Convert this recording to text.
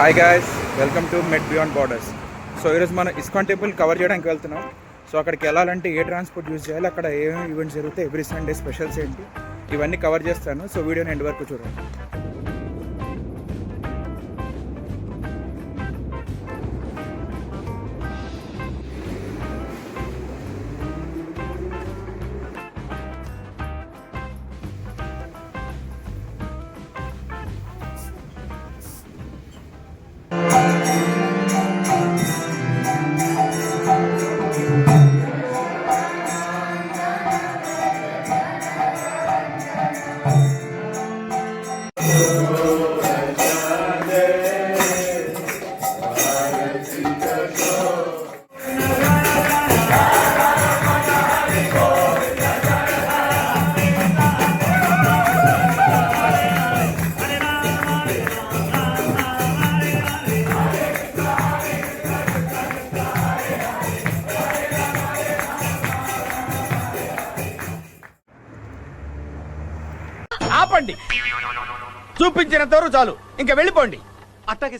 Hi guys, welcome to met beyond borders. So ఈరోజు మనం ISKCON temple cover చేయడానికి వెళ్తున్నాం. సో అక్కడికి వెళ్ళాలంటే ఏ ట్రాన్స్పోర్ట్ యూజ్ చేయాలి, అక్కడ ఏమేమి ఈవెంట్స్ జరుగుతాయి, ఎవ్రీ సండే స్పెషల్స్ ఏంటి, ఇవన్నీ కవర్ చేస్తాను. సో వీడియోని ఎండ్ వరకు చూడండి. ఆపండి, చూపించినంత వరకు చాలు, ఇంకా వెళ్ళిపోండి. అట్టాగే